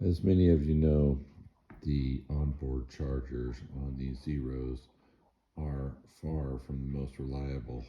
As many of you know, the onboard chargers on these Zeros are far from the most reliable.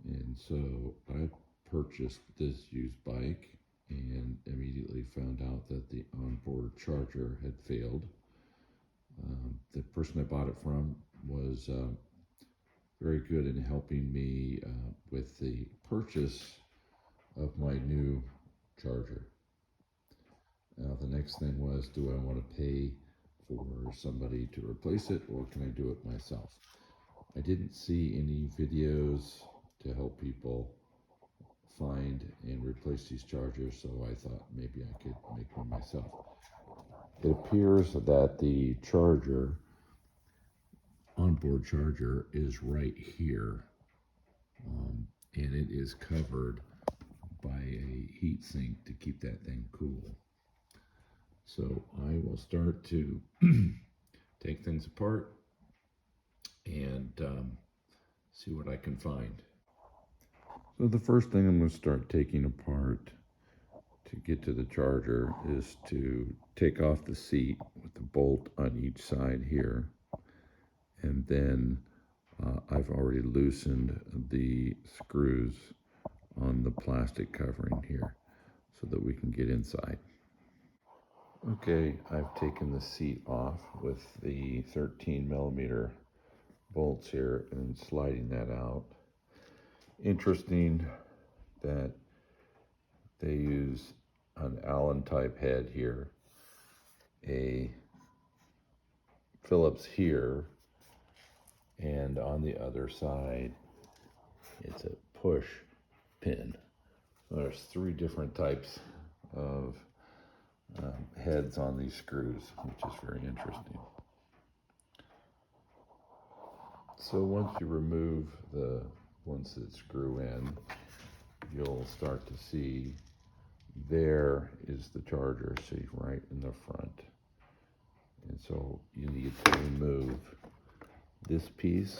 And so I purchased this used bike and immediately found out that the onboard charger had failed. The person I bought it from was very good in helping me with the purchase of my new charger. Now the next thing was, do I want to pay for somebody to replace it, or can I do it myself? I didn't see any videos to help people find and replace these chargers, so I thought maybe I could make one myself. It appears that the charger, onboard charger, is right here, and it is covered by a heat sink to keep that thing cool. So I will start to take things apart and see what I can find. So the first thing I'm going to start taking apart to get to the charger is to take off the seat with the bolt on each side here. And then I've already loosened the screws on the plastic covering here so that we can get inside. Okay, I've taken the seat off with the 13mm bolts here and sliding that out. Interesting that they use an Allen type head here, a Phillips here, and on the other side it's a push pin. There's 3 different types of heads on these screws, which is very interesting. So once you remove the ones that screw in, you'll start to see there is the charger seat right in the front. And so you need to remove this piece.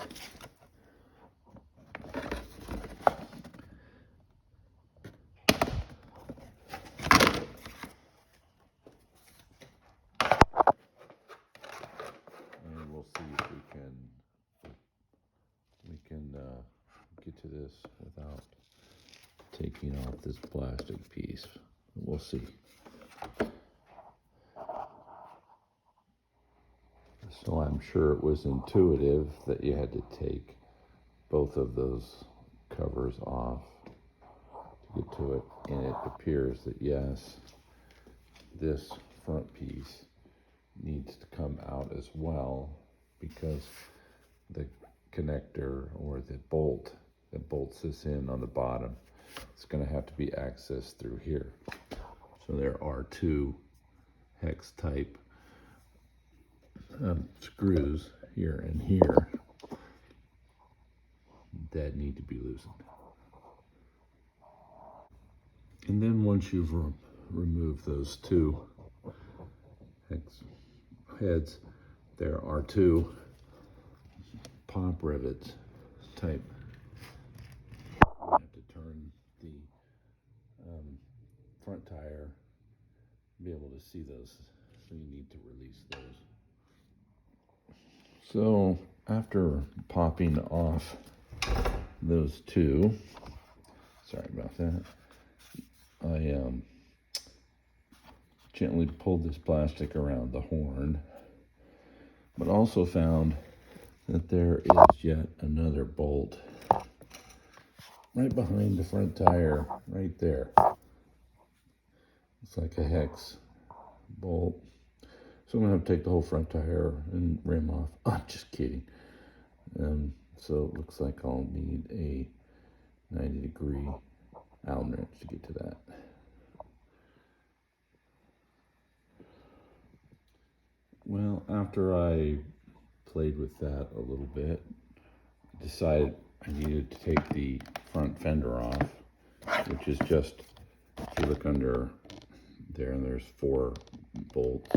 And we'll see if we can get to this without taking off this plastic piece. We'll see. So I'm sure it was intuitive that you had to take both of those covers off to get to it. And it appears that yes, this front piece needs to come out as well, because the connector or the bolt that bolts this in on the bottom, it's going to have to be accessed through here. So there are 2 hex type screws here and here that need to be loosened. And then once you've removed those 2 hex heads, there are 2 pop rivets type. You have to turn the front tire, be able to see those, so you need to release those. So after popping off those 2, sorry about that, I gently pulled this plastic around the horn, but also found that there is yet another bolt right behind the front tire, right there. It's like a hex bolt. So I'm gonna have to take the whole front tire and rim off. I'm just kidding. So it looks like I'll need a 90-degree Allen wrench to get to that. Well, after I played with that a little bit, I decided I needed to take the front fender off, which is just, if you look under there, and there's 4 bolts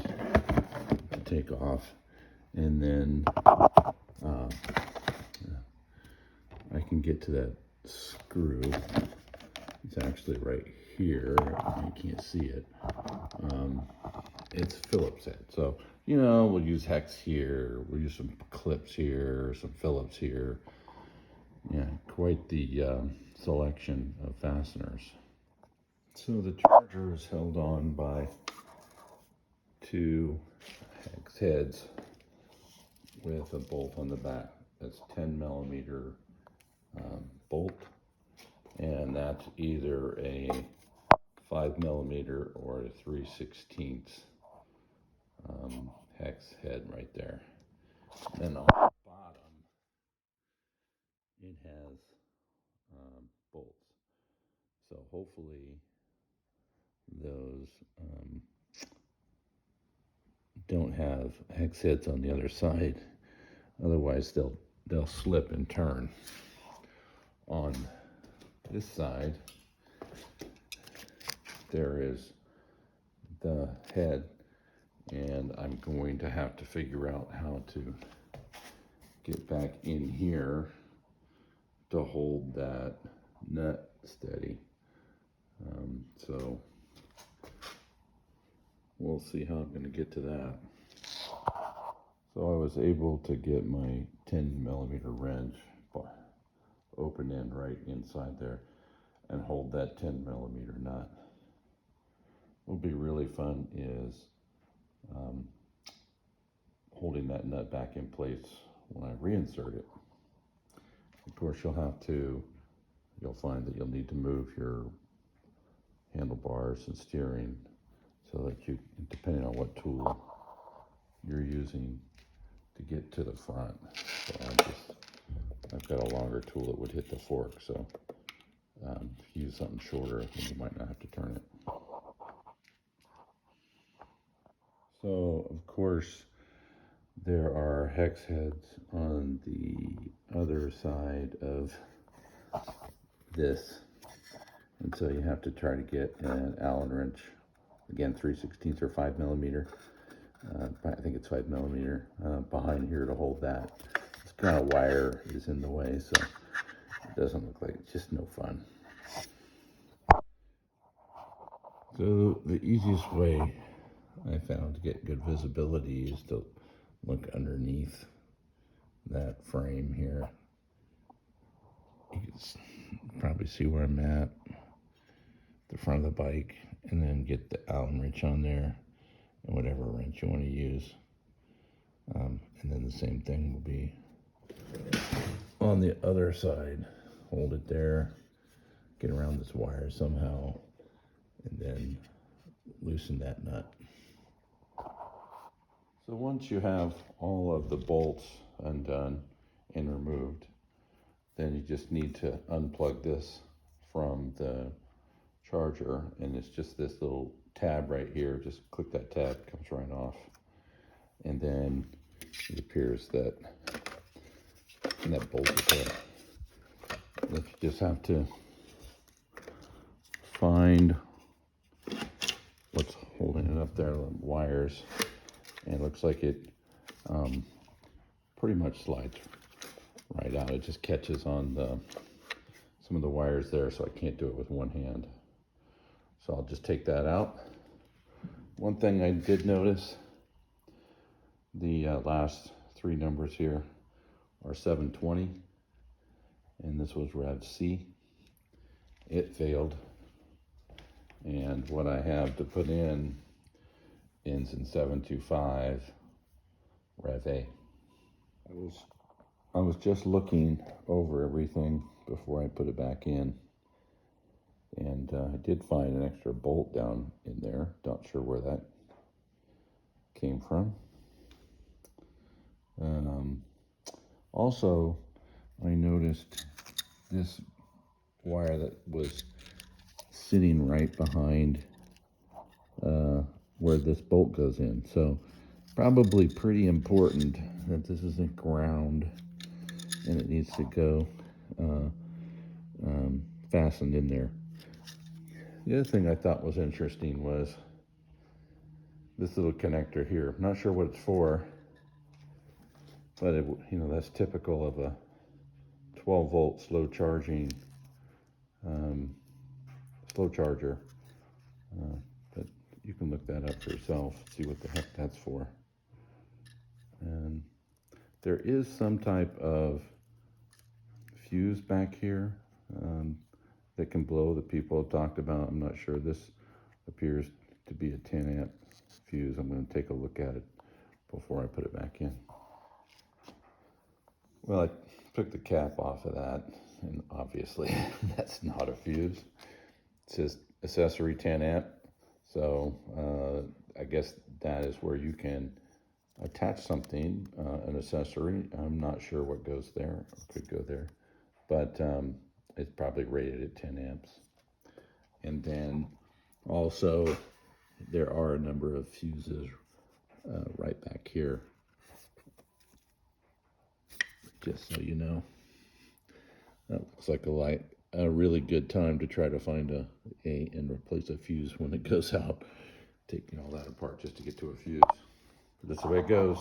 to take off, and then I can get to that screw. It's actually right here. You can't see it. it's Phillips head. So, you know, we'll use hex here, we'll use some clips here, some Phillips here. Yeah, quite the selection of fasteners. So the charger is held on by two hex heads with a bolt on the back. That's 10mm bolt, and that's either a 5mm or a 3/16 hex head right there. Then on the bottom, it has bolts. So hopefully those don't have hex heads on the other side. Otherwise, they'll slip and turn. On this side, there is the head, and I'm going to have to figure out how to get back in here to hold that nut steady. So we'll see how I'm going to get to that. So I was able to get my 10mm wrench open in right inside there and hold that 10mm nut. What will be really fun is holding that nut back in place when I reinsert it. Of course, you'll find that you'll need to move your handlebars and steering so that you, depending on what tool you're using to get to the front. So I've got a longer tool that would hit the fork, so if you use something shorter, then you might not have to turn it. So, of course, there are hex heads on the other side of this, and so you have to try to get an Allen wrench, again 3/16 or 5mm. I think it's 5mm behind here to hold that. This kind of wire is in the way, so it doesn't look like, it's just no fun. So the easiest way I found to get good visibility is to look underneath that frame here. You can probably see where I'm at, the front of the bike, and then get the Allen wrench on there and whatever wrench you want to use. And then the same thing will be on the other side. Hold it there, get around this wire somehow, and then loosen that nut. So once you have all of the bolts undone and removed, then you just need to unplug this from the charger, and it's just this little tab right here. Just click that tab, it comes right off, and then it appears that bolt is there. You just have to find what's holding it up there, the wires, and it looks like it pretty much slides right out. It just catches on some of the wires there, so I can't do it with one hand. So I'll just take that out. One thing I did notice, the last three numbers here are 720, and this was Rev C. It failed, and what I have to put in ends in 725, Rev A. I was just looking over everything before I put it back in, and I did find an extra bolt down in there. Not sure where that came from. Also, I noticed this wire that was sitting right behind where this bolt goes in. So probably pretty important that this isn't ground and it needs to go fastened in there. The other thing I thought was interesting was this little connector here. I'm not sure what it's for, but that's typical of a 12-volt slow charger. But you can look look that up for yourself, see what the heck that's for. And there is some type of fuse back here that can blow that people have talked about. I'm not sure. This appears to be a 10 amp fuse. I'm going to take a look at it before I put it back in. Well, I took the cap off of that, and obviously that's not a fuse. It says accessory 10 amp. So I guess that is where you can attach something, an accessory. I'm not sure what goes there or could go there, but it's probably rated at 10 amps. And then also there are a number of fuses right back here, just so you know. That looks like a really good time to try to find and replace a fuse when it goes out. Taking all that apart just to get to a fuse. That's the way it goes.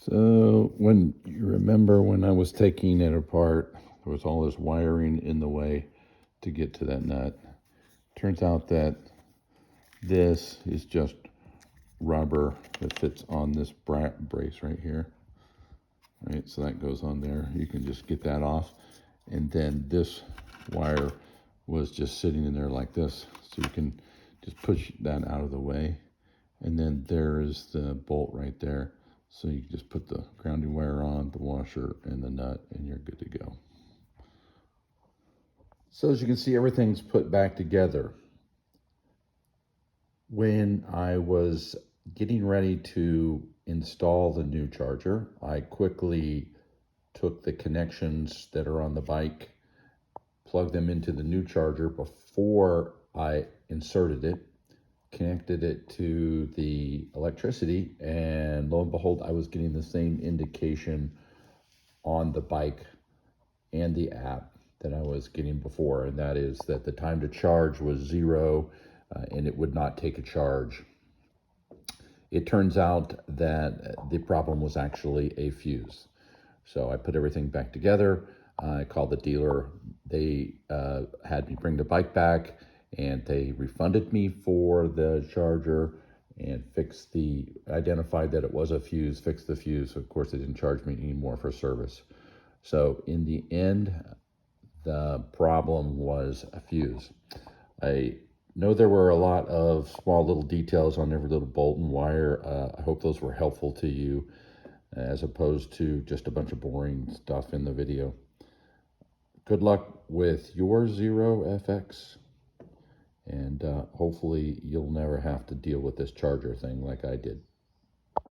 So when you remember when I was taking it apart, there was all this wiring in the way to get to that nut. Turns out that this is just rubber that fits on this brace right here. Right, so that goes on there. You can just get that off. And then this wire was just sitting in there like this. So you can just push that out of the way. And then there's the bolt right there. So you can just put the grounding wire on, the washer, and the nut, and you're good to go. So as you can see, everything's put back together. When I was getting ready to install the new charger, I quickly took the connections that are on the bike, plugged them into the new charger before I inserted it, connected it to the electricity, and lo and behold, I was getting the same indication on the bike and the app that I was getting before, and that is that the time to charge was 0 and it would not take a charge. It turns out that the problem was actually a fuse. So I put everything back together. I called the dealer. They had me bring the bike back, and they refunded me for the charger and identified that it was a fuse, fixed the fuse. Of course, they didn't charge me anymore for service. So in the end, the problem was a fuse. I know there were a lot of small little details on every little bolt and wire. I hope those were helpful to you, as opposed to just a bunch of boring stuff in the video. Good luck with your Zero FX, and hopefully you'll never have to deal with this charger thing like I did.